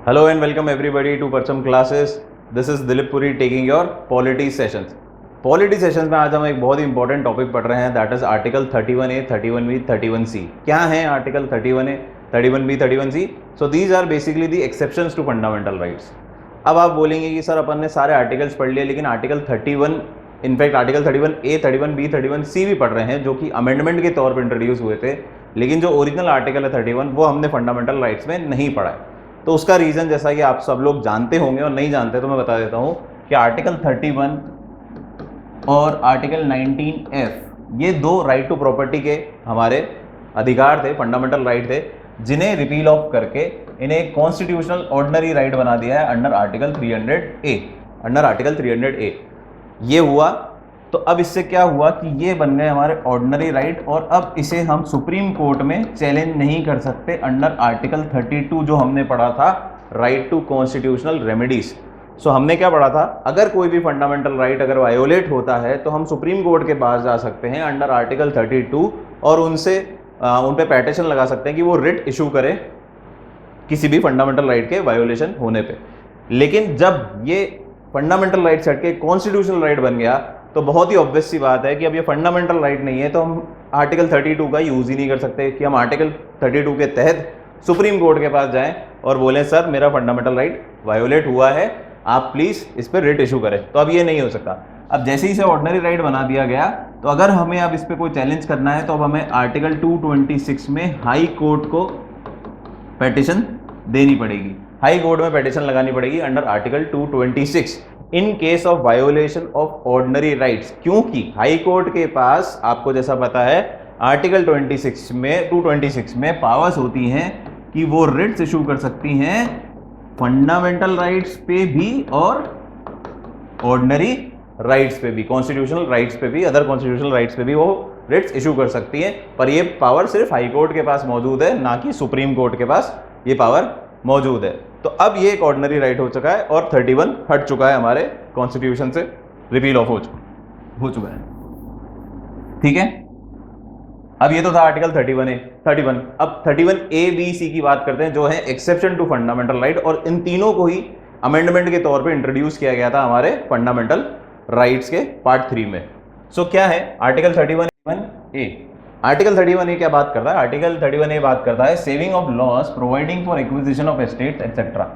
Hello and welcome everybody to Parcham classes. This is Dilip Puri taking your polity sessions. Polity sessions में आज हम एक बहुत ही important topic पढ़ रहे हैं, that is article 31A, 31B, 31C. क्या है article 31A, 31B, 31C? So these are basically the exceptions to fundamental rights. अब आप बोलेंगे कि सर अपन ने सारे आर्टिकल्स पढ़ लिए, लेकिन article 31, in fact article 31A, 31B, 31C भी पढ़ रहे हैं, जो कि अमेंडमेंट के तौर पर इंट्रोड्यूस हुए थे, लेकिन जो ओरिजिनल आर्टिकल है 31 वो हमने फंडामेंटल राइट्स में नहीं पढ़ा है. तो उसका रीज़न जैसा कि आप सब लोग जानते होंगे और नहीं जानते तो मैं बता देता हूँ कि आर्टिकल 31 और आर्टिकल 19F ये दो राइट टू प्रॉपर्टी के हमारे अधिकार थे, फंडामेंटल राइट थे, जिन्हें रिपील ऑफ करके इन्हें कॉन्स्टिट्यूशनल ऑर्डिनरी राइट बना दिया है under article 300A. Under article 300A ये हुआ. तो अब इससे क्या हुआ कि ये बन गए हमारे ऑर्डिनरी राइट, और अब इसे हम सुप्रीम कोर्ट में चैलेंज नहीं कर सकते अंडर आर्टिकल 32 जो हमने पढ़ा था, राइट टू कॉन्स्टिट्यूशनल रेमेडीज. सो हमने क्या पढ़ा था, अगर कोई भी फंडामेंटल राइट अगर वायोलेट होता है तो हम सुप्रीम कोर्ट के पास जा सकते हैं अंडर आर्टिकल 32 और उनसे उन पे पेटिशन लगा सकते हैं कि वो रिट इशू करे किसी भी फंडामेंटल राइट के वायोलेशन होने पे. लेकिन जब ये फंडामेंटल राइट सेट के कॉन्स्टिट्यूशनल राइट बन गया तो बहुत ही ऑब्वियस सी बात है कि अब ये फंडामेंटल राइट नहीं है, तो हम आर्टिकल 32 का यूज़ ही नहीं कर सकते कि हम आर्टिकल 32 के तहत सुप्रीम कोर्ट के पास जाएं और बोलें सर मेरा फंडामेंटल राइट वायोलेट हुआ है, आप प्लीज़ इस पर रिट इशू करें. तो अब ये नहीं हो सकता. अब जैसे ही इसे ऑर्डिनरी राइट बना दिया गया, तो अगर हमें अब इस पर कोई चैलेंज करना है तो अब हमें आर्टिकल 226 में हाई कोर्ट को पेटिशन देनी पड़ेगी, हाई कोर्ट में पेटिशन लगानी पड़ेगी under article 226 in case of violation of ordinary rights. क्योंकि हाई कोर्ट के पास आपको जैसा पता है आर्टिकल 226 में पावर्स होती हैं कि वो रिट्स इशू कर सकती हैं फंडामेंटल राइट्स पे भी और ऑर्डिनरी राइट्स पे भी, कॉन्स्टिट्यूशनल राइट्स पे भी, अदर कॉन्स्टिट्यूशनल राइट्स पे भी वो रिट्स इशू कर सकती हैं. पर ये पावर सिर्फ हाई कोर्ट के पास मौजूद है, ना कि सुप्रीम कोर्ट के पास ये पावर मौजूद है. तो अब ये एक ऑर्डिनरी राइट हो चुका है और 31 हट चुका है, हमारे कॉन्स्टिट्यूशन से रिपील ऑफ हो चुका है. ठीक है. अब ये तो था आर्टिकल 31. अब 31A-B-C की बात करते हैं, जो है एक्सेप्शन टू फंडामेंटल राइट, और इन तीनों को ही अमेंडमेंट के तौर पे इंट्रोड्यूस किया गया था हमारे फंडामेंटल राइट्स के पार्ट 3 में. सो क्या है आर्टिकल 31A? आर्टिकल 31A क्या बात करता है? आर्टिकल 31A बात करता है saving of loss, providing for acquisition of estates etcetera.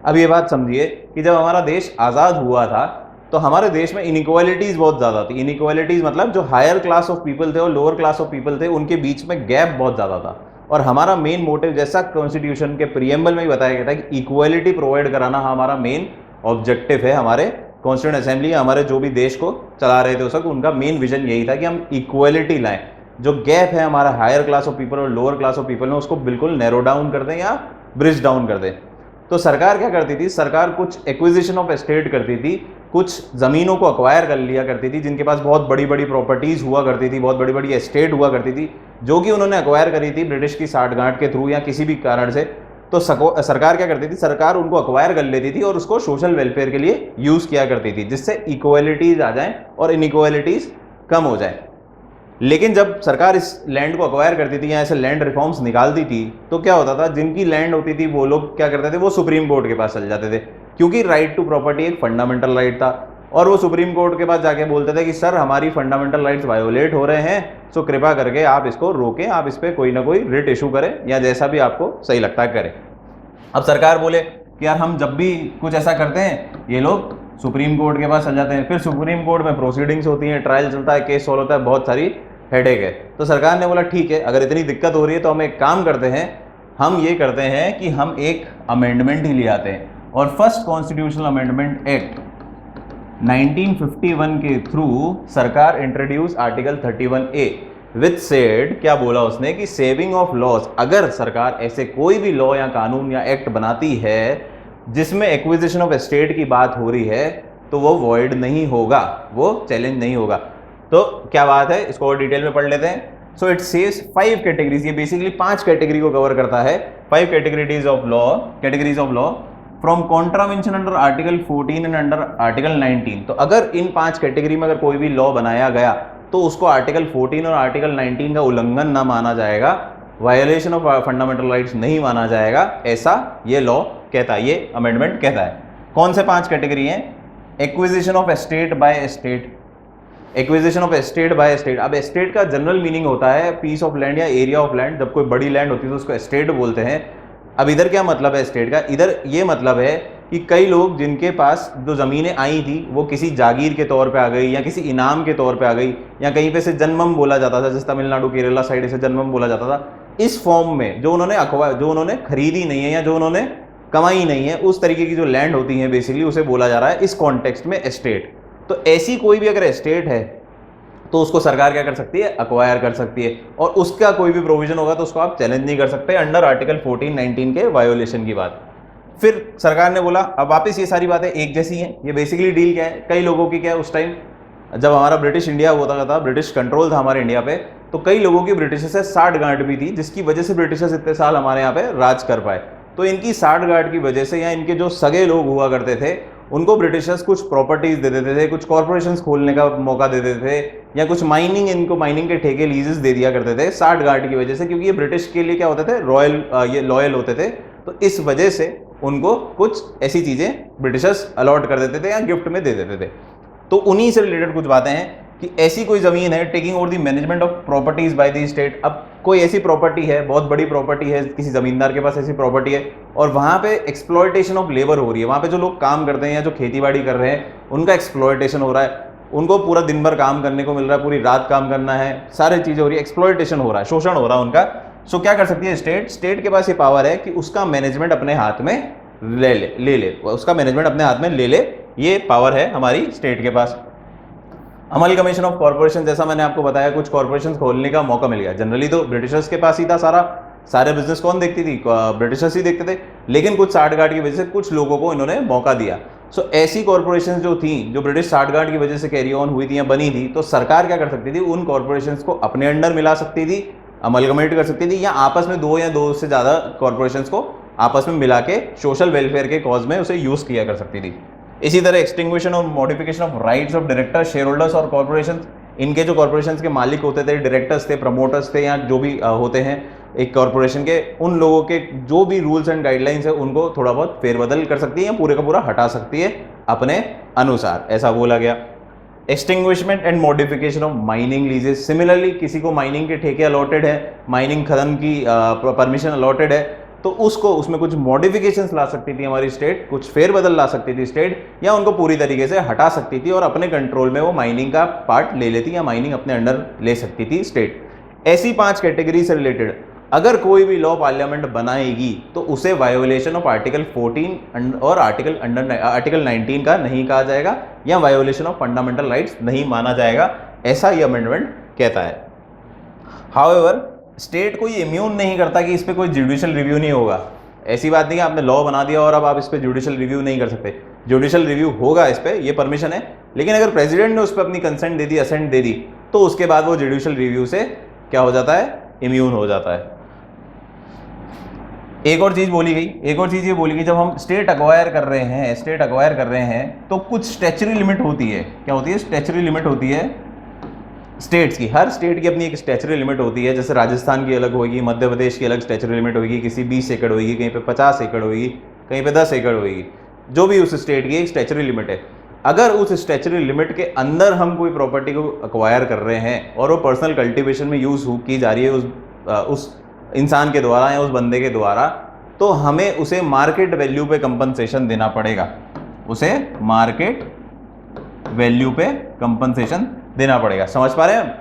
अब ये बात समझिए कि जब हमारा देश आज़ाद हुआ था तो हमारे देश में इनइक्वालिटीज़ बहुत ज़्यादा थी. इनइक्वालिटीज़ मतलब जो हायर क्लास ऑफ पीपल थे और लोअर क्लास ऑफ पीपल थे उनके बीच में गैप बहुत ज़्यादा था. और हमारा मेन मोटिव, जैसा कॉन्स्टिट्यूशन के प्रीएम्बल में ही बताया गया था, कि इक्वालिटी प्रोवाइड कराना हमारा मेन ऑब्जेक्टिव है. हमारे कॉन्स्टिट्यूएंट असेंबली, हमारे जो भी देश को चला रहे थे उस वक्त, उनका मेन विजन यही था कि हम इक्वालिटी लाएं. जो गैप है हमारा हायर क्लास ऑफ पीपल और लोअर क्लास ऑफ पीपल में, उसको बिल्कुल नैरो डाउन कर दें या ब्रिज डाउन कर दें. तो सरकार क्या करती थी, सरकार कुछ एक्विजिशन ऑफ एस्टेट करती थी, कुछ ज़मीनों को अक्वायर कर लिया करती थी जिनके पास बहुत बड़ी बड़ी प्रॉपर्टीज़ हुआ करती थी, बहुत बड़ी बड़ी एस्टेट हुआ करती थी, जो कि उन्होंने अक्वायर करी थी ब्रिटिश की साठगांठ के थ्रू या किसी भी कारण से. तो सरकार क्या करती थी, सरकार उनको अक्वायर कर लेती थी और उसको सोशल वेलफेयर के लिए यूज़ किया करती थी, जिससे इक्वालिटीज़ आ जाएँ और इनइक्वालिटीज़ कम हो जाए. लेकिन जब सरकार इस लैंड को अक्वायर करती थी या ऐसे लैंड रिफॉर्म्स निकालती थी, तो क्या होता था, जिनकी लैंड होती थी वो लोग क्या करते थे, वो सुप्रीम कोर्ट के पास चले जाते थे, क्योंकि राइट टू प्रॉपर्टी एक फंडामेंटल राइट था. और वो सुप्रीम कोर्ट के पास जाके बोलते थे कि सर हमारी फंडामेंटल राइट्स वायोलेट हो रहे हैं, सो कृपा करके आप इसको रोकें, आप इस पर कोई ना कोई रिट इशू करें या जैसा भी आपको सही लगता है करें. अब सरकार बोले कि यार हम जब भी कुछ ऐसा करते हैं ये लोग सुप्रीम कोर्ट के पास चल जाते हैं, फिर सुप्रीम कोर्ट में प्रोसीडिंग्स होती हैं, ट्रायल चलता है, केस सॉल्व होता है, बहुत सारी हेडेक है. तो सरकार ने बोला ठीक है, अगर इतनी दिक्कत हो रही है तो हम एक काम करते हैं, हम ये करते हैं कि हम एक अमेंडमेंट ही ले आते हैं. और फर्स्ट कॉन्स्टिट्यूशनल अमेंडमेंट एक्ट 1951 के थ्रू सरकार introduce article 31A with said, क्या बोला उसने कि सेविंग ऑफ लॉस, अगर सरकार ऐसे कोई भी लॉ या कानून या एक्ट बनाती है जिसमें एक्विजिशन ऑफ एस्टेट की बात हो रही है तो वो वॉइड नहीं होगा, वो चैलेंज नहीं होगा. तो क्या बात है, इसको और डिटेल में पढ़ लेते हैं. सो इट सेव्स 5 कैटेगरीज, ये बेसिकली 5 कैटेगरी को कवर करता है. 5 categories of law from contravention under article 14 and under article 19. तो अगर इन 5 कैटेगरी में अगर कोई भी लॉ बनाया गया तो उसको आर्टिकल 14 और आर्टिकल 19 का उल्लंघन ना माना जाएगा, वायोलेशन ऑफ फंडामेंटल राइट्स नहीं माना जाएगा, ऐसा ये लॉ कहता है, ये अमेंडमेंट कहता है। कौन से 5 कैटेगरी हैं? Acquisition of estate by estate, acquisition of estate by estate. अब एस्टेट का जनरल मीनिंग होता है पीस ऑफ लैंड या एरिया ऑफ लैंड। जब कोई बड़ी लैंड होती है तो उसको एस्टेट बोलते हैं। अब इधर क्या मतलब है एस्टेट का? इधर ये मतलब है कि कई लोग जिनके पास जो ज़मीनें आई थी वो किसी जागीर के तौर पे आ गई या किसी इनाम के तौर पे आ गई, या कहीं पे से जन्मम बोला जाता था, जैसे तमिलनाडु केरला साइड से जन्मम बोला जाता था। इस फॉर्म में जो उन्होंने खरीदी नहीं है या जो उन्होंने कमाई नहीं है, उस तरीके की जो लैंड होती है बेसिकली उसे बोला जा रहा है इस कॉन्टेक्स्ट में एस्टेट। तो ऐसी कोई भी अगर एस्टेट है तो उसको सरकार क्या कर सकती है? अक्वायर कर सकती है, और उसका कोई भी प्रोविजन होगा तो उसको आप चैलेंज नहीं कर सकते अंडर आर्टिकल 14, 19 के वायोलेशन की बात। फिर सरकार ने बोला, अब वापस ये सारी बातें एक जैसी हैं। ये बेसिकली डील क्या है? कई लोगों की क्या है, उस टाइम जब हमारा ब्रिटिश इंडिया होता था, ब्रिटिश कंट्रोल था हमारे इंडिया पे, तो कई लोगों की ब्रिटिश से साठ गांठ भी थी, जिसकी वजह से ब्रिटिशर्स इतने साल हमारे यहाँ पे राज कर पाए। तो इनकी साठ गांठ की वजह से या इनके जो सगे लोग हुआ करते थे उनको ब्रिटिशर्स कुछ प्रॉपर्टीज दे देते थे, कुछ कॉर्पोरेशंस खोलने का मौका दे देते थे, या कुछ माइनिंग, इनको माइनिंग के ठेके लीजेस दे दिया करते थे साठ गांठ की वजह से, क्योंकि ये ब्रिटिश के लिए क्या होते थे? रॉयल, ये लॉयल होते थे। तो इस वजह से उनको कुछ ऐसी चीजें ब्रिटिशर्स अलॉट कर देते थे या गिफ्ट में दे देते थे। तो उन्हीं से रिलेटेड कुछ बातें हैं कि ऐसी कोई जमीन है, taking over the management of properties by the state. अब कोई ऐसी प्रॉपर्टी है, बहुत बड़ी प्रॉपर्टी है, किसी जमींदार के पास ऐसी प्रॉपर्टी है और वहाँ पे एक्सप्लॉयटेशन ऑफ लेबर हो रही है, वहाँ पे जो लोग काम करते हैं या जो खेती बाड़ी कर रहे हैं उनका एक्सप्लॉयटेशन हो रहा है, उनको पूरा दिन भर काम करने को मिल रहा है, पूरी रात काम करना है, सारी चीज़ें हो रही है, एक्सप्लॉयटेशन हो रहा है, शोषण हो रहा है उनका। सो क्या कर सकती है स्टेट? स्टेट के पास ये पावर है कि उसका मैनेजमेंट अपने हाथ में ले उसका मैनेजमेंट अपने हाथ में ले ले, ये पावर है हमारी स्टेट के पास। अमलगमेशन ऑफ कॉर्पोरेशन, जैसा मैंने आपको बताया, कुछ कॉर्पोरेशन खोलने का मौका मिल गया। जनरली तो ब्रिटिशर्स के पास ही था सारे बिजनेस कौन देखती थी? ब्रिटिशर्स ही देखते थे, लेकिन कुछ साठगांठ की वजह से कुछ लोगों को इन्होंने मौका दिया। सो ऐसी कॉर्पोरेशन जो थी, जो ब्रिटिश साठगांठ की वजह से कैरी ऑन हुई थी या बनी थी, तो सरकार क्या कर सकती थी? उन कॉर्पोरेशन को अपने अंडर मिला सकती थी, अमलगमेट कर सकती थी, या आपस में दो या दो से ज़्यादा कॉर्पोरेशन को आपस में मिला के सोशल वेलफेयर के कॉज में उसे यूज़ किया कर सकती थी। इसी तरह एक्सटिंग्विशन और modification of rights of director, share holders और कॉर्पोरेशन। इनके जो कॉर्पोरेशन के मालिक होते थे, डायरेक्टर्स थे, प्रमोटर्स थे, या जो भी होते हैं एक कॉर्पोरेशन के, उन लोगों के जो भी रूल्स एंड गाइडलाइंस है उनको थोड़ा बहुत फेरबदल कर सकती है या पूरे का पूरा हटा सकती है अपने अनुसार, ऐसा बोला गया। Extinguishment and modification of mining लीजेस। Similarly किसी को माइनिंग के ठेके अलॉटेड है, माइनिंग खनन की परमिशन अलॉटेड है, तो उसको उसमें कुछ मॉडिफिकेशंस ला सकती थी हमारी स्टेट, कुछ फेरबदल ला सकती थी स्टेट, या उनको पूरी तरीके से हटा सकती थी और अपने कंट्रोल में वो माइनिंग का पार्ट ले लेती या माइनिंग अपने अंडर ले सकती थी स्टेट। ऐसी 5 कैटेगरी से रिलेटेड अगर कोई भी लॉ पार्लियामेंट बनाएगी तो उसे वायोलेशन ऑफ आर्टिकल 14 और आर्टिकल 19 का नहीं कहा जाएगा, या वायोलेशन ऑफ फंडामेंटल राइट्स नहीं माना जाएगा, ऐसा ये अमेंडमेंट कहता है। हाउएवर स्टेट को ये इम्यून नहीं करता कि इस पर कोई जुडिशियल रिव्यू नहीं होगा। ऐसी बात नहीं कि आपने लॉ बना दिया और अब आप इस पर जुडिशियल रिव्यू नहीं कर सकते। जुडिशियल रिव्यू होगा, इस पर ये परमिशन है, लेकिन अगर प्रेसिडेंट ने उस पर अपनी कंसेंट दे दी, असेंट दे दी, तो उसके बाद वो जुडिशियल रिव्यू से क्या हो जाता है? इम्यून हो जाता है। एक और चीज़ ये बोली गई, जब हम स्टेट अक्वायर कर रहे हैं तो कुछ स्टैच्यूटरी लिमिट होती है। क्या होती है? स्टैच्यूटरी लिमिट होती है स्टेट्स की। हर स्टेट की अपनी एक स्टैच्यूटरी लिमिट होती है। जैसे राजस्थान की अलग होगी, मध्य प्रदेश की अलग स्टैच्यूटरी लिमिट होगी, किसी 20 एकड़ होगी, कहीं पे 50 एकड़ होगी, कहीं पे 10 एकड़ होगी, जो भी उस स्टेट की एक स्टैच्यूटरी लिमिट है। अगर उस स्टैच्यूटरी लिमिट के अंदर हम कोई प्रॉपर्टी को अक्वायर कर रहे हैं और वो पर्सनल कल्टीवेशन में यूज़ की जा रही है उस इंसान के द्वारा या उस बंदे के द्वारा, तो हमें उसे मार्केट वैल्यू पे कंपनसेशन देना पड़ेगा। उसे मार्केट वैल्यू पे कंपनसेशन देना पड़ेगा। समझ पा रहे हैं?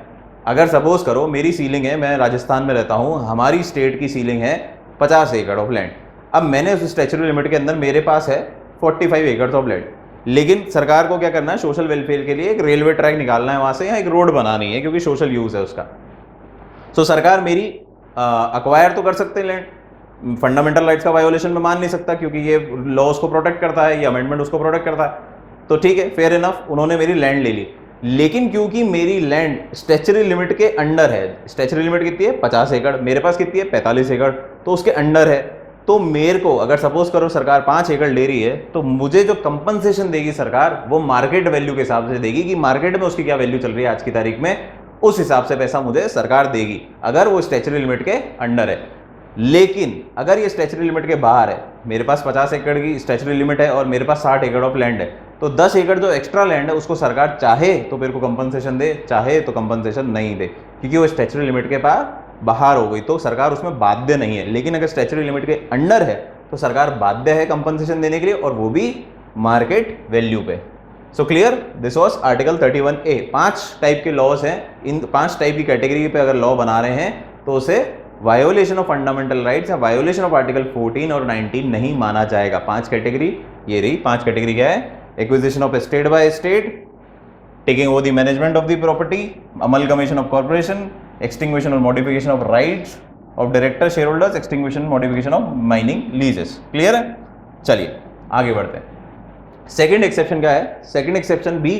अगर सपोज करो मेरी सीलिंग है, मैं राजस्थान में रहता हूँ, हमारी स्टेट की सीलिंग है 50 एकड़ ऑफ लैंड। अब मैंने उस स्टैच्यूटरी लिमिट के अंदर मेरे पास है 45 एकड़ ऑफ लैंड, लेकिन सरकार को क्या करना है? सोशल वेलफेयर के लिए एक रेलवे ट्रैक निकालना है वहाँ से, या एक रोड बनानी है, क्योंकि सोशल यूज़ है उसका। सो सरकार मेरी अक्वायर तो कर सकते हैं लैंड, फंडामेंटल राइट्स का वायोलेशन में मान नहीं सकता, क्योंकि ये लॉ उसको प्रोटेक्ट करता है, ये अमेंडमेंट उसको प्रोटेक्ट करता है, तो ठीक है, फेयर इनफ, उन्होंने मेरी लैंड ले ली। लेकिन क्योंकि मेरी लैंड स्टैच्यूटरी लिमिट के अंडर है, स्टैच्यूटरी लिमिट कितनी है? 50 एकड़, मेरे पास कितनी है? 45 एकड़, तो उसके अंडर है, तो मेरे को अगर सपोज करो सरकार 5 एकड़ ले रही है, तो मुझे जो कंपनसेशन देगी सरकार वो मार्केट वैल्यू के हिसाब से देगी, कि मार्केट में उसकी क्या वैल्यू चल रही है आज की तारीख में, उस हिसाब से पैसा मुझे सरकार देगी अगर वो स्टैच्यूटरी लिमिट के अंडर है। लेकिन अगर ये स्टैच्यूटरी लिमिट के बाहर है, मेरे पास 50 एकड़ की स्टैच्यूटरी लिमिट है और मेरे पास 60 एकड़ ऑफ लैंड है, तो 10 एकड़ जो एक्स्ट्रा लैंड है उसको सरकार चाहे तो मेरे को कंपनसेशन दे, चाहे तो कंपनसेशन नहीं दे, क्योंकि वो स्टैच्यूटरी लिमिट के पास बाहर हो गई तो सरकार उसमें बाध्य नहीं है। लेकिन अगर स्टैच्यूटरी लिमिट के अंडर है तो सरकार बाध्य है कंपनसेशन देने के लिए, और वो भी मार्केट वैल्यू पे। So clear, this was article 31A। 5 type के लॉज हैं, इन 5 टाइप की कैटेगरी पे अगर लॉ बना रहे हैं तो उसे वायोलेशन ऑफ फंडामेंटल राइट्स या वायोलेशन ऑफ आर्टिकल 14 और 19 नहीं माना जाएगा। 5 कैटेगरी ये रही। 5 कैटेगरी क्या है? Acquisition of state by state, taking over the management of the property, amalgamation of corporation, extinguishment और modification of rights of director share holders, extinguishment modification of mining leases. Clear है? चलिए आगे बढ़ते हैं। सेकंड एक्सेप्शन क्या है? Second exception भी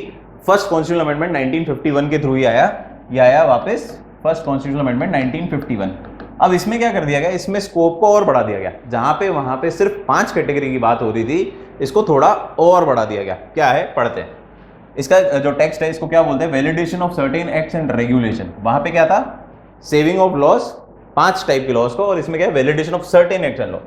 first constitutional amendment 1951 के थ्रू ही आया। ये आया वापस फर्स्ट कॉन्स्टिट्यूशनल अमेंडमेंट 1951। अब इसमें क्या कर दिया गया? इसमें स्कोप को और बढ़ा दिया गया। जहां पे वहां पे सिर्फ 5 कैटेगरी की बात हो रही थी, इसको थोड़ा और बढ़ा दिया गया। क्या है? पढ़ते हैं। इसका जो टेक्स्ट है इसको क्या बोलते हैं? Validation of certain acts and regulation. वहां पे क्या था? सेविंग ऑफ लॉस, 5 टाइप के लॉस को, और इसमें क्या है? Validation of certain acts and law.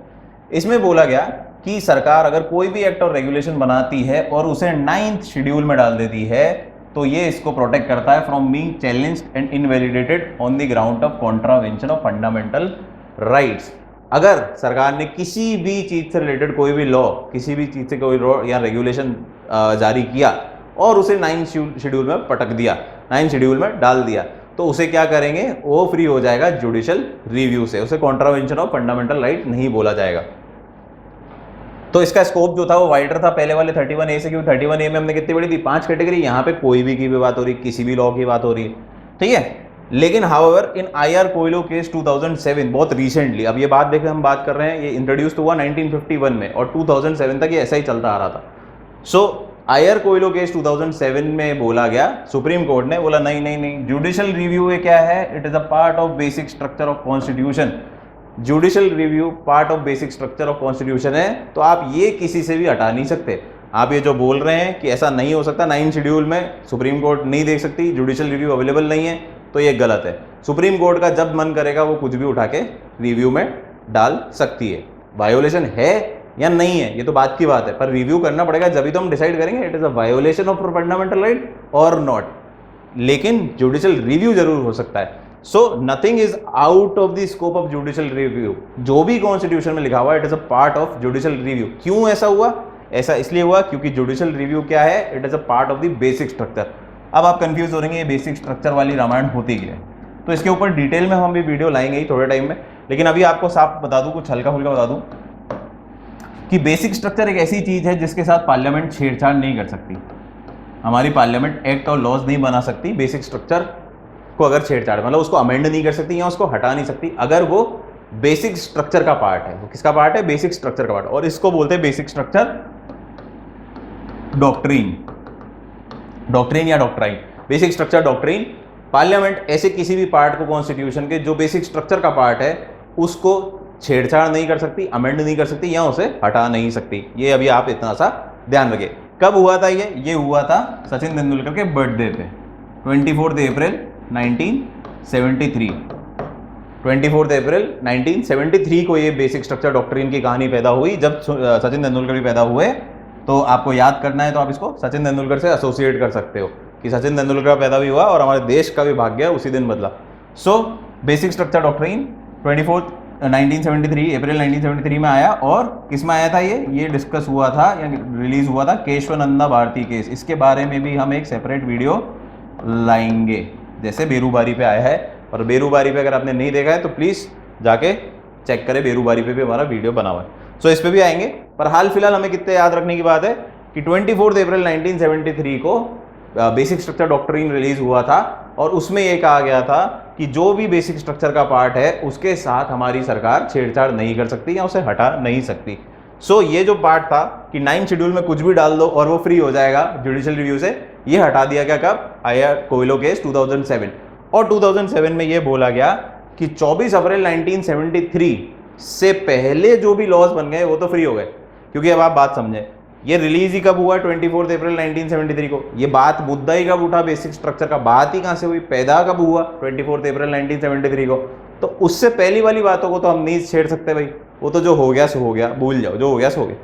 इसमें बोला गया कि सरकार अगर कोई भी एक्ट और रेगुलेशन बनाती है और उसे 9th शेड्यूल में डाल देती है तो ये इसको प्रोटेक्ट करता है from being challenged and invalidated on the ground of contravention of fundamental rights. अगर सरकार ने किसी भी चीज से रिलेटेड कोई भी लॉ, किसी भी चीज से कोई लॉ या रेगुलेशन जारी किया और उसे 9th शेड्यूल में पटक दिया, 9th शेड्यूल में डाल दिया, तो उसे क्या करेंगे? वो फ्री हो जाएगा जुडिशियल रिव्यू से। उसे कॉन्ट्रावेंशन ऑफ फंडामेंटल राइट नहीं बोला जाएगा। तो इसका स्कोप जो था वो वाइडर था पहले वाले 31A से, क्योंकि 31A में हमने कितनी बड़ी थी? 5 कैटेगरी। यहाँ पे कोई भी की भी बात हो रही, किसी भी लॉ की बात हो रही है, ठीक है। लेकिन हाउएवर इन IR कोयलो केस 2007, बहुत रिसेंटली, अब ये बात देखें हम बात कर रहे हैं, ये इंट्रोड्यूस हुआ 1951 में और 2007 तक ये ऐसा ही चलता आ रहा था। सो IR कोयलो केस 2007 में बोला गया, सुप्रीम कोर्ट ने बोला नहीं नहीं नहीं, जुडिशियल रिव्यू ये क्या है? It is a part of basic structure of constitution. Judicial review part of basic structure of constitution है, तो आप ये किसी से भी हटा नहीं सकते। आप ये जो बोल रहे हैं कि ऐसा नहीं हो सकता, 9th शेड्यूल में सुप्रीम कोर्ट नहीं देख सकती, जुडिशियल रिव्यू अवेलेबल नहीं है, तो ये गलत है। सुप्रीम कोर्ट का जब मन करेगा वो कुछ भी उठा के रिव्यू में डाल सकती है। वायोलेशन है या नहीं है ये तो बात की बात है, पर रिव्यू करना पड़ेगा, जब तो हम डिसाइड करेंगे it is a violation of fundamental right और नॉट। लेकिन जुडिशियल रिव्यू जरूर हो सकता है। So nothing is out of the scope of judicial review. जो भी कॉन्स्टिट्यूशन में लिखा हुआ है it is a part of judicial review. क्यों ऐसा हुआ? ऐसा इसलिए हुआ क्योंकि जुडिशियल रिव्यू क्या है? It is a part of the basic structure. अब आप कंफ्यूज हो रहे हैं ये बेसिक स्ट्रक्चर वाली रामायण होती क्या है, तो इसके ऊपर डिटेल में हम भी वीडियो लाएंगे ही थोड़े टाइम में। लेकिन अभी आपको साफ बता दूं, कुछ हल्का फुल्का बता दूं कि बेसिक स्ट्रक्चर एक ऐसी चीज है जिसके साथ पार्लियामेंट छेड़छाड़ नहीं कर सकती। हमारी पार्लियामेंट एक्ट और लॉज नहीं बना सकती बेसिक स्ट्रक्चर को अगर छेड़छाड़, मतलब उसको अमेंड नहीं कर सकती या उसको हटा नहीं सकती अगर वो बेसिक स्ट्रक्चर का पार्ट है। वो किसका पार्ट है? बेसिक स्ट्रक्चर का पार्ट। और इसको बोलते हैं बेसिक स्ट्रक्चर डॉक्ट्रिन, डॉक्ट्रिन या doctrine. Basic structure doctrine. Parliament ऐसे किसी भी पार्ट को कॉन्स्टिट्यूशन के जो बेसिक स्ट्रक्चर का पार्ट है उसको छेड़छाड़ नहीं कर सकती, अमेंड नहीं कर सकती या उसे हटा नहीं सकती। ये अभी आप इतना सा ध्यान रखिए। कब हुआ था ये हुआ था सचिन तेंदुलकर के बर्थडे पे, 24 अप्रैल 1973। 24 अप्रैल 1973 को ये बेसिक स्ट्रक्चर डॉक्ट्रिन की कहानी पैदा हुई। जब सचिन तेंदुलकर भी पैदा हुए, तो आपको याद करना है तो आप इसको सचिन तेंदुलकर से एसोसिएट कर सकते हो कि सचिन तेंदुलकर का पैदा भी हुआ और हमारे देश का भी भाग्य उसी दिन बदला। सो बेसिक स्ट्रक्चर डॉक्ट्रिन 1973 अप्रैल 1973 में आया। और किस में आया था ये डिस्कस हुआ था या रिलीज हुआ था? केशवानंदा भारती केस। इसके बारे में भी हम एक सेपरेट वीडियो लाएंगे, जैसे बेरूबारी पे आया है। और बेरूबारी पे अगर आपने नहीं देखा है तो प्लीज़ जाके चेक करें, बेरूबारी पे भी हमारा वीडियो बना हुआ है। सो इस पे भी आएंगे, पर हाल फिलहाल हमें कितने याद रखने की बात है कि 24 अप्रैल 1973 को बेसिक स्ट्रक्चर डॉक्ट्रिन रिलीज हुआ था और उसमें यह कहा गया था कि जो भी बेसिक स्ट्रक्चर का पार्ट है उसके साथ हमारी सरकार छेड़छाड़ नहीं कर सकती या उसे हटा नहीं सकती। सो ये जो पार्ट था कि 9th शेड्यूल में कुछ भी डाल दो और वो फ्री हो जाएगा जुडिशियल रिव्यू से, ये हटा दिया गया। कब? IR Coelho case 2007। और 2007 में ये बोला गया कि 24 अप्रैल 1973 से पहले जो भी लॉज बन गए वो तो फ्री हो गए। क्योंकि अब आप बात समझें, ये रिलीज ही कब हुआ? 24 अप्रैल 1973 को। ये बात मुद्दा ही कब उठा बेसिक स्ट्रक्चर का? बात ही कहाँ से हुई? पैदा कब हुआ? 24 अप्रैल 1973 को। तो उससे पहली वाली बातों को तो हम नहीं छेड़ सकते भाई, वो तो जो हो गया सो हो गया, भूल जाओ, जो हो गया सो हो गया।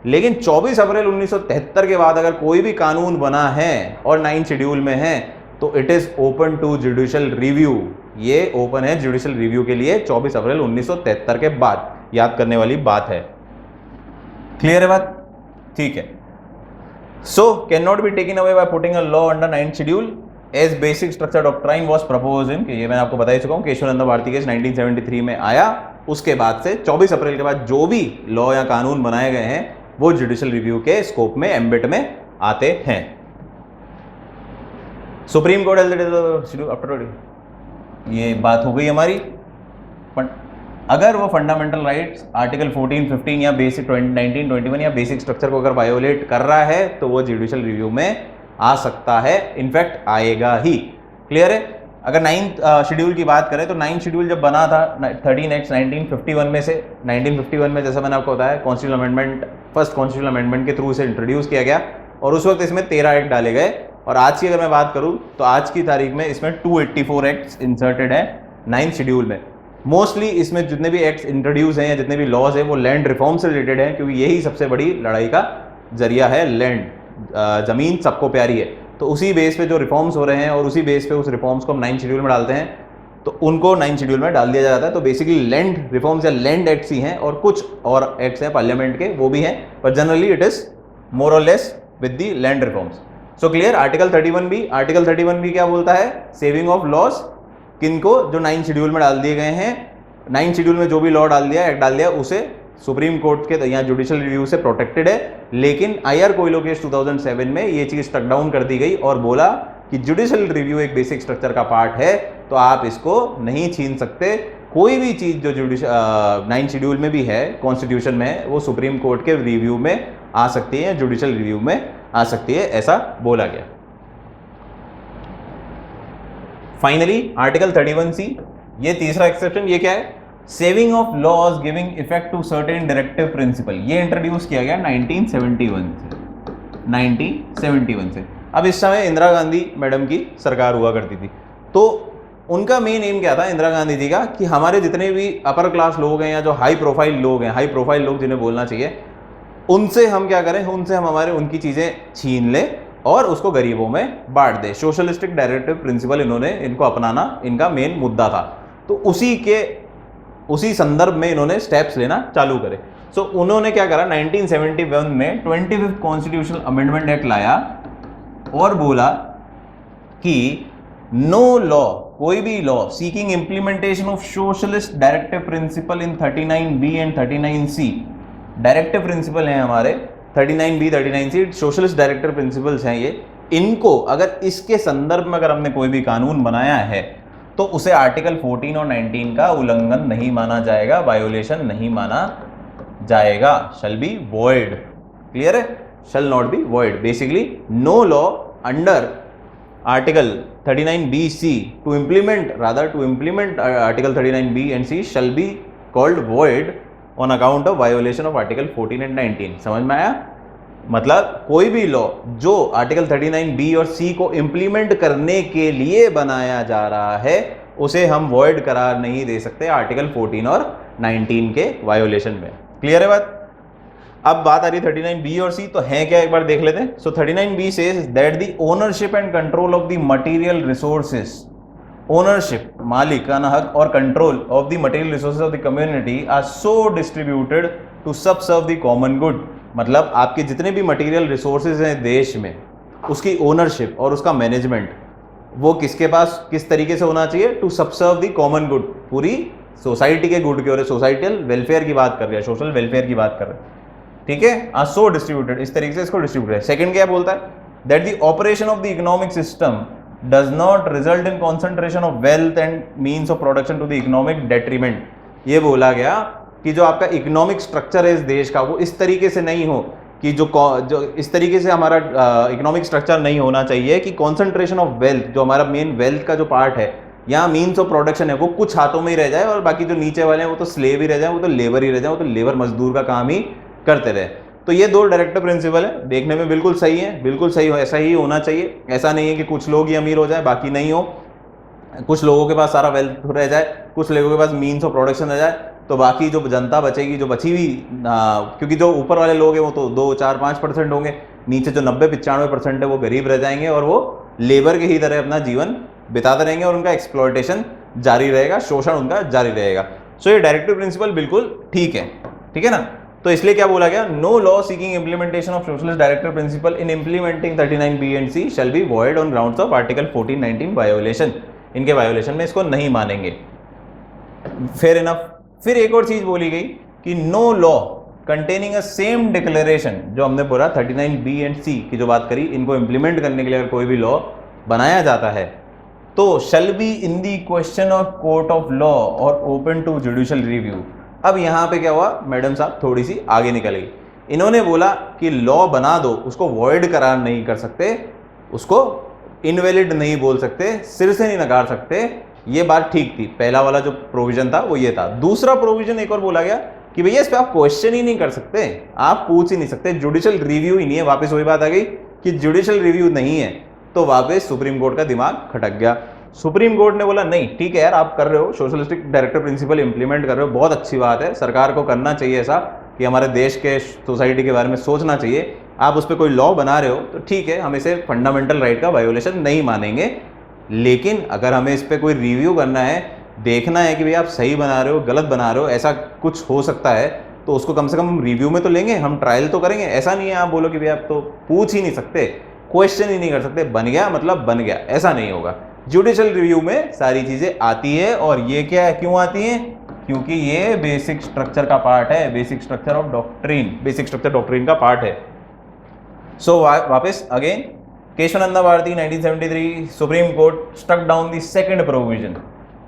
लेकिन 24 अप्रैल 1973 के बाद अगर कोई भी कानून बना है और 9 शेड्यूल में है तो it is open to judicial review. ये ओपन है जुडिशियल रिव्यू के लिए 24 अप्रैल 1973 के बाद। याद करने वाली बात है। क्लियर है बात? ठीक है। So can not be taken away by putting a law under 9th schedule as basic structure doctrine was proposed in, ये मैंने आपको बता ही चुका हूं, केशवानंद भारती केस 1973 में आया। उसके बाद से 24 अप्रैल के बाद जो भी लॉ या कानून बनाए गए हैं वो जुडिशियल रिव्यू के स्कोप में, एम्बिट में आते हैं। सुप्रीम कोर्ट आफ्टर, ये बात हो गई हमारी। अगर वो फंडामेंटल राइट्स आर्टिकल 14, 15 या बेसिक 19, 21 या बेसिक स्ट्रक्चर को अगर वायोलेट कर रहा है तो वो जुडिशियल रिव्यू में आ सकता है, इनफैक्ट आएगा ही। क्लियर है? अगर 9th शेड्यूल की बात करें तो 9th शेड्यूल जब बना था 13 एक्ट 1951 में से, 1951 में जैसा मैंने आपको बताया constitutional amendment, first constitutional amendment के थ्रू इसे इंट्रोड्यूस किया गया और उस वक्त इसमें 13 एक्ट डाले गए। और आज की अगर मैं बात करूं तो आज की तारीख में इसमें 284 एक्ट्स इंसर्टेड है 9th शेड्यूल में। मोस्टली इसमें जितने भी एक्ट्स इंट्रोड्यूस हैं या जितने भी लॉज हैं वो लैंड रिफॉर्म से रिलेटेड है, क्योंकि यही सबसे बड़ी लड़ाई का जरिया है। लैंड, जमीन सबको प्यारी है, तो उसी बेस पे जो रिफॉर्म्स हो रहे हैं और उसी बेस पे उस रिफॉर्म्स को हम 9th शेड्यूल में डालते हैं, तो उनको 9th शेड्यूल में डाल दिया जाता है। तो बेसिकली लैंड रिफॉर्म्स या लैंड एक्ट्स ही हैं, और कुछ और एक्ट्स हैं पार्लियामेंट के वो भी हैं, पर जनरली इट इज मोर और less with the land reforms. So clear? Article 31B, article 31B क्या बोलता है? सेविंग ऑफ लॉस किनको? जो 9th शेड्यूल में डाल दिए गए हैं। 9th शेड्यूल में जो भी लॉ डाल दिया, एक्ट डाल दिया, उसे सुप्रीम कोर्ट के यहाँ जुडिशियल रिव्यू से प्रोटेक्टेड है। लेकिन IR कोयलो केस 2007 में ये चीज स्ट्रक डाउन कर दी गई और बोला कि जुडिशियल रिव्यू एक बेसिक स्ट्रक्चर का पार्ट है, तो आप इसको नहीं छीन सकते। कोई भी चीज जो 9th शेड्यूल में भी है, कॉन्स्टिट्यूशन में, वो सुप्रीम कोर्ट के रिव्यू में आ सकती है, जुडिशियल रिव्यू में आ सकती है, ऐसा बोला गया। फाइनली आर्टिकल 31C, ये तीसरा एक्सेप्शन, ये क्या है? Saving of laws giving effect to certain directive principle. ये इंट्रोड्यूस किया गया 1971 से। अब इस समय इंदिरा गांधी मैडम की सरकार हुआ करती थी, तो उनका मेन एम क्या था इंदिरा गांधी जी का, कि हमारे जितने भी अपर क्लास लोग हैं या जो हाई प्रोफाइल लोग हैं, हाई प्रोफाइल लोग जिन्हें बोलना चाहिए, उनसे हम क्या करें? उनसे हम हमारे उनकी चीजें छीन लें और उसको गरीबों में बांट दे। सोशलिस्टिक डायरेक्टिव प्रिंसिपल इनको अपनाना इनका मेन मुद्दा था। तो उसी संदर्भ में इन्होंने स्टेप्स लेना चालू करे। सो उन्होंने क्या करा? 1971 में 25th कॉन्स्टिट्यूशनल अमेंडमेंट एक्ट लाया और बोला कि नो लॉ, कोई भी law seeking implementation of socialist directive principle in 39B and 39C, directive principle हैं हमारे 39B 39C, socialist directive principles हैं ये, इनको अगर इसके संदर्भ में अगर हमने कोई भी कानून बनाया है तो उसे आर्टिकल 14 और 19 का उल्लंघन नहीं माना जाएगा, वायोलेशन नहीं माना जाएगा, शैल बी वॉइड। क्लियर है? Shall not be void. Basically no law under article 39B-C to implement article 39B and C shall be called void on account of violation of article 14 and 19। समझ में आया? मतलब कोई भी लॉ जो article 39B और C को implement करने के लिए बनाया जा रहा है उसे हम वॉइड करार नहीं दे सकते आर्टिकल 14 और 19 के वायोलेशन में। क्लियर है बात? अब बात आ रही है 39B और C, तो है क्या एक बार देख लेते हैं। So 39B says that the ownership and control of the material resources, ownership मालिकाना हक और control of the material resources of the community are so distributed to subserve the common good. मतलब आपके जितने भी मटेरियल रिसोर्सेज हैं देश में, उसकी ओनरशिप और उसका मैनेजमेंट वो किसके पास, किस तरीके से होना चाहिए? To subserve the common good, पूरी सोसाइटी के गुड की ओर, सोसाइटल वेलफेयर की बात कर रहे हैं, सोशल वेलफेयर की बात कर रहे हैं। ठीक है? आर सो डिस्ट्रीब्यूटेड, इस तरीके से इसको डिस्ट्रीब्यूटेड है। सेकंड क्या बोलता है? That the operation of the economic system does not result in concentration of wealth and means of production to the economic detriment. ये बोला गया कि जो आपका इकोनॉमिक स्ट्रक्चर है इस देश का वो इस तरीके से नहीं हो कि जो इस तरीके से हमारा इकोनॉमिक स्ट्रक्चर नहीं होना चाहिए कि कॉन्सेंट्रेशन ऑफ वेल्थ, जो हमारा मेन वेल्थ का जो पार्ट है या मीन्स ऑफ प्रोडक्शन है, वो कुछ हाथों में ही रह जाए और बाकी जो नीचे वाले हैं वो तो स्लेव ही रह जाए, वो तो लेबर ही रह जाए, वो तो लेबर मजदूर का काम ही करते रहे। तो ये दो डायरेक्टिव प्रिंसिपल है, देखने में बिल्कुल सही है, बिल्कुल सही हो, ऐसा ही होना चाहिए। ऐसा नहीं है कि कुछ लोग ही अमीर हो जाए बाकी नहीं हो, कुछ लोगों के पास सारा वेल्थ रह जाए, कुछ लोगों के पास मीन्स ऑफ प्रोडक्शन रह जाए, तो बाकी जो जनता बचेगी, जो बची हुई, क्योंकि जो ऊपर वाले लोग हैं वो तो 2-4-5% होंगे, नीचे जो 90-95% है वो गरीब रह जाएंगे और वो लेबर के ही तरह अपना जीवन बिताते रहेंगे और उनका एक्सप्लॉयटेशन जारी रहेगा, शोषण उनका जारी रहेगा। सो ये डायरेक्टिव प्रिंसिपल बिल्कुल ठीक है ना। तो इसलिए क्या बोला गया, no law seeking implementation of socialist directive principle in implementing 39B and C shall be void on grounds of article 14-19 violation. इनके वायोलेशन में इसको नहीं मानेंगे। Fair enough. फिर एक और चीज बोली गई कि no law containing a same declaration, जो हमने बोला 39B एंड C की जो बात करी, इनको इंप्लीमेंट करने के लिए अगर कोई भी लॉ बनाया जाता है तो shall be in the question of court of law और ओपन टू जुडिशियल रिव्यू। अब यहां पे क्या हुआ, मैडम साहब थोड़ी सी आगे निकल गई। इन्होंने बोला कि लॉ बना दो, उसको वॉइड करार नहीं कर सकते, उसको इनवैलिड नहीं बोल सकते, सिर से नहीं नकार सकते। ये बात ठीक थी, पहला वाला जो प्रोविजन था वो ये था। दूसरा प्रोविजन एक और बोला गया कि भैया इस पे आप क्वेश्चन ही नहीं कर सकते, आप पूछ ही नहीं सकते, जुडिशियल रिव्यू ही नहीं है। वापस वही बात आ गई कि जुडिशियल रिव्यू नहीं है, तो वापस सुप्रीम कोर्ट का दिमाग खटक गया। सुप्रीम कोर्ट ने बोला नहीं ठीक है यार, आप कर रहे हो सोशलिस्टिक डायरेक्टिव प्रिंसिपल इंप्लीमेंट कर रहे हो, बहुत अच्छी बात है, सरकार को करना चाहिए ऐसा कि हमारे देश के सोसाइटी के बारे में सोचना चाहिए। आप उस पर कोई लॉ बना रहे हो तो ठीक है, हम इसे फंडामेंटल राइट का वायोलेशन नहीं मानेंगे, लेकिन अगर हमें इस पर कोई रिव्यू करना है, देखना है कि भाई आप सही बना रहे हो गलत बना रहे हो, ऐसा कुछ हो सकता है, तो उसको कम से कम हम रिव्यू में तो लेंगे, हम ट्रायल तो करेंगे। ऐसा नहीं है आप बोलो कि भाई आप तो पूछ ही नहीं सकते, क्वेश्चन ही नहीं कर सकते, बन गया मतलब बन गया, ऐसा नहीं होगा। जुडिशियल रिव्यू में सारी चीजें आती है, और ये क्या है, क्यों आती है, क्योंकि ये बेसिक स्ट्रक्चर का पार्ट है, basic structure of doctrine, basic structure doctrine का पार्ट है। सो वापस again Kesavananda Bharati 1973 supreme court struck down the second provision.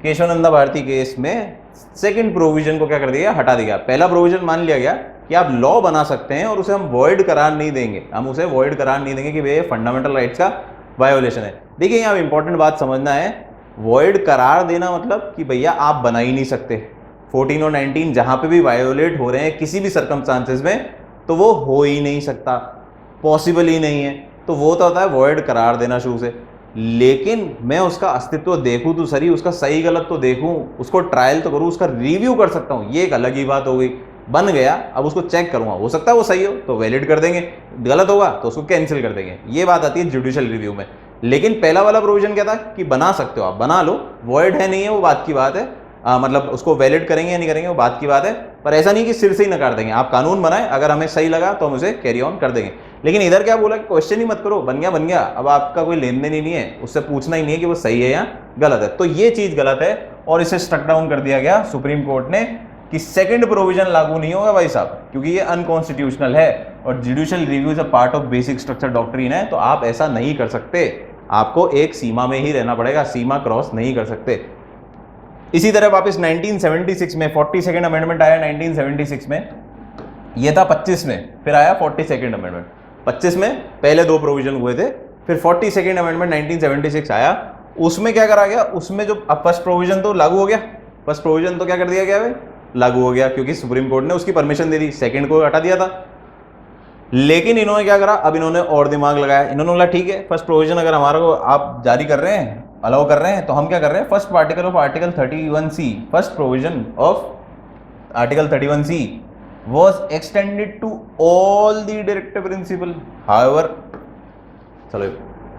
Kesavananda Bharati case में सेकंड प्रोविजन को क्या कर दिया, हटा दिया। पहला प्रोविजन मान लिया गया कि आप लॉ बना सकते हैं और उसे हम वॉइड करार नहीं देंगे, हम उसे वॉइड करार नहीं देंगे कि भाई फंडामेंटल राइट्स का वायोलेशन है। देखिए यहाँ इंपॉर्टेंट बात समझना है, वॉइड करार देना मतलब कि भैया आप बना ही नहीं सकते। 14 और 19 जहां पे भी वायोलेट हो रहे हैं किसी भी सर्कमस्टांसेस में, तो वो हो ही नहीं सकता, पॉसिबल ही नहीं है, तो वो तो होता है वॉइड करार देना शुरू से। लेकिन मैं उसका अस्तित्व देखूं तो सही, उसका सही गलत तो देखूं, उसको ट्रायल तो करूं, उसका रिव्यू कर सकता हूं, ये एक अलग ही बात हो गई। बन गया, अब उसको चेक करूंगा, हो सकता है वो सही हो तो वैलिड कर देंगे, गलत होगा तो उसको कैंसिल कर देंगे, ये बात आती है जुडिशियल रिव्यू में। लेकिन पहला वाला प्रोविजन क्या था कि बना सकते हो, आप बना लो, वॉइड है नहीं है वो बात की बात है, मतलब उसको वैलिड करेंगे या नहीं करेंगे वो बात की बात है, पर ऐसा नहीं कि सिर से ही नकार देंगे। आप कानून बनाए, अगर हमें सही लगा तो हम उसे कैरी ऑन कर देंगे। लेकिन इधर क्या बोला कि क्वेश्चन ही मत करो, बन गया बन गया, अब आपका कोई लेन देन ही नहीं है, उससे पूछना ही नहीं है कि वो सही है या गलत है। तो ये चीज गलत है और इसे स्ट्रक डाउन कर दिया गया सुप्रीम कोर्ट ने कि सेकंड प्रोविजन लागू नहीं होगा भाई साहब, क्योंकि ये अनकॉन्स्टिट्यूशनल है और judicial review is a part of basic structure doctrine है, तो आप ऐसा नहीं कर सकते, आपको एक सीमा में ही रहना पड़ेगा, सीमा क्रॉस नहीं कर सकते। इसी तरह वापस 1976 में 42nd अमेंडमेंट आया 1976 में, ये था 25 में, फिर आया 42nd अमेंडमेंट। 25 में पहले दो प्रोविजन हुए थे, फिर 42nd अमेंडमेंट 1976 आया, उसमें क्या करा गया, उसमें जो अब फर्स्ट प्रोविजन तो लागू हो गया, फर्स्ट प्रोविजन तो क्या कर दिया गया भाई, लागू हो गया, क्योंकि सुप्रीम कोर्ट ने उसकी परमिशन दे दी, सेकंड को हटा दिया था। लेकिन इन्होंने क्या करा, अब इन्होंने और दिमाग लगाया, इन्होंने बोला ठीक है फर्स्ट प्रोविजन अगर हमारा को आप जारी कर रहे हैं, अलाउ कर रहे हैं, तो हम क्या कर रहे हैं, first article of article 31C, first provision of article 31C was extended to all the directive principle. However, चलो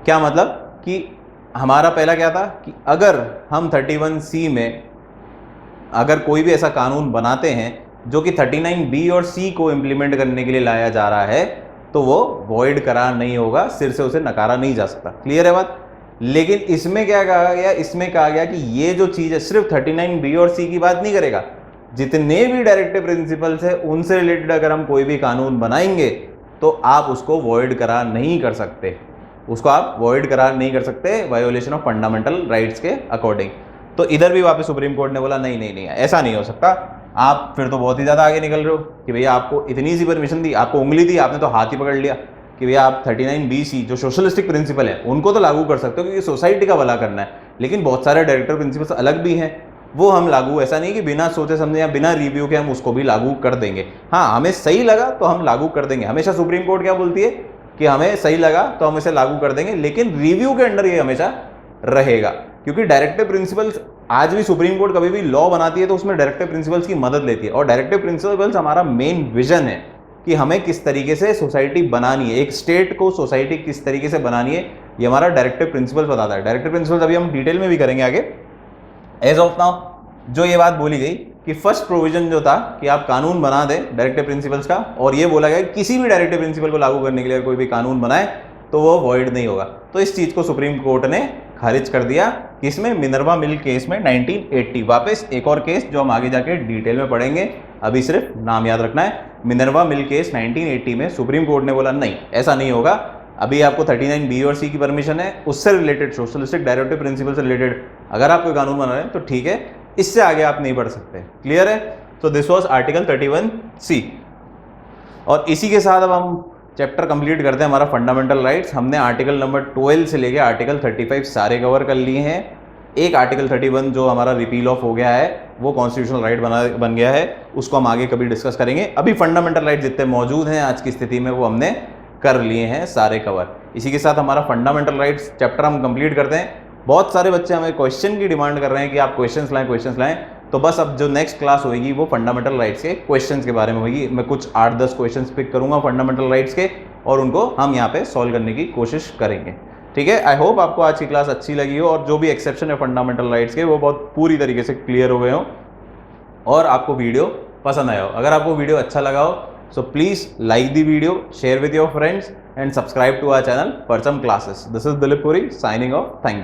क्या मतलब कि हमारा पहला क्या था कि अगर हम 31C में अगर कोई भी ऐसा कानून बनाते हैं जो कि 39B और C को इंप्लीमेंट करने के लिए लाया जा रहा है, तो वो वॉइड करार नहीं होगा, सिर से उसे नकारा नहीं जा सकता। क्लियर है बात। लेकिन इसमें क्या कहा गया, इसमें कहा गया कि ये जो चीज़ है सिर्फ 39B और C की बात नहीं करेगा, जितने भी डायरेक्टिव प्रिंसिपल्स है उनसे रिलेटेड अगर हम कोई भी कानून बनाएंगे तो आप उसको वॉइड करार नहीं कर सकते, उसको आप वॉइड करार नहीं कर सकते वायोलेशन ऑफ फंडामेंटल राइट्स के अकॉर्डिंग। तो इधर भी वापस सुप्रीम कोर्ट ने बोला नहीं नहीं नहीं, ऐसा नहीं हो सकता, आप फिर तो बहुत ही ज़्यादा आगे निकल रहे हो कि भैया आपको इतनी सी परमिशन दी, आपको उंगली दी, आपने तो हाथ ही पकड़ लिया कि भैया आप 39BC जो सोशलिस्टिक प्रिंसिपल है उनको तो लागू कर सकते हो क्योंकि सोसाइटी का भला करना है, लेकिन बहुत सारे डायरेक्टिव प्रिंसिपल्स अलग भी हैं वो हम लागू, ऐसा नहीं कि बिना सोचे समझे या बिना रिव्यू के हम उसको भी लागू कर देंगे। हाँ, हमें सही लगा तो हम लागू कर देंगे। हमेशा सुप्रीम कोर्ट क्या बोलती है कि हमें सही लगा तो हम इसे लागू कर देंगे, लेकिन रिव्यू के अंडर ये हमेशा रहेगा, क्योंकि डायरेक्टिव प्रिंसिपल्स, आज भी सुप्रीम कोर्ट कभी भी लॉ बनाती है तो उसमें डायरेक्टिव प्रिंसिपल्स की मदद लेती है, और डायरेक्टिव प्रिंसिपल्स हमारा मेन विजन है कि हमें किस तरीके से सोसाइटी बनानी है, एक स्टेट को सोसाइटी किस तरीके से बनानी है, ये हमारा डायरेक्टिव प्रिंसिपल बताता है। डायरेक्टिव प्रिंसिपल्स अभी हम डिटेल में भी करेंगे आगे। एज ऑफ नाउ जो ये बात बोली गई कि फर्स्ट प्रोविजन जो था कि आप कानून बना दें डायरेक्टिव प्रिंसिपल्स का, और ये बोला गया कि किसी भी डायरेक्टिव प्रिंसिपल को लागू करने के लिए कोई भी कानून बनाए तो वो वॉइड नहीं होगा। तो इस चीज को सुप्रीम कोर्ट ने खारिज कर दिया, किसमें, मिनर्वा मिल केस में 1980। वापस एक और केस जो हम आगे जाके डिटेल में पढ़ेंगे, अभी सिर्फ नाम याद रखना है। मिनर्वा मिल केस 1980 में सुप्रीम कोर्ट ने बोला नहीं, ऐसा नहीं होगा। अभी आपको 39B और C की परमिशन है, उससे रिलेटेड सोशलिस्टिक डायरेक्टिव प्रिंसिपल से रिलेटेड अगर आप कोई कानून बना रहे हैं तो ठीक है, इससे आगे आप नहीं बढ़ सकते। क्लियर है? तो दिस वाज आर्टिकल 31C। और इसी के साथ अब हम चैप्टर कंप्लीट करते हैं हमारा फंडामेंटल राइट्स। हमने आर्टिकल नंबर 12 से लेके आर्टिकल 35 सारे कवर कर लिए हैं। एक आर्टिकल 31 जो हमारा रिपील ऑफ हो गया है, वो कॉन्स्टिट्यूशनल राइट बन गया है, उसको हम आगे कभी डिस्कस करेंगे। अभी फंडामेंटल राइट जितने मौजूद हैं आज की स्थिति में वो हमने कर लिए हैं सारे कवर। इसी के साथ हमारा फंडामेंटल राइट्स चैप्टर हम कंप्लीट करते हैं। बहुत सारे बच्चे हमें क्वेश्चन की डिमांड कर रहे हैं कि आप क्वेश्चंस लाएं, तो बस अब जो नेक्स्ट क्लास होगी वो फंडामेंटल राइट्स के क्वेश्चंस के बारे में होगी। मैं कुछ 8-10 क्वेश्चंस पिक करूंगा फंडामेंटल राइट्स के, और उनको हम यहाँ पे सॉल्व करने की कोशिश करेंगे। ठीक है, आई होप आपको आज की क्लास अच्छी लगी हो, और जो भी एक्सेप्शन है फंडामेंटल राइट्स के वो बहुत पूरी तरीके से क्लियर हो गए हो, और आपको वीडियो पसंद आया हो। अगर आपको वीडियो अच्छा लगा हो so please like the video, share with your friends and subscribe to our channel Parcham Classes. This is Dilip Puri signing off. Thank you.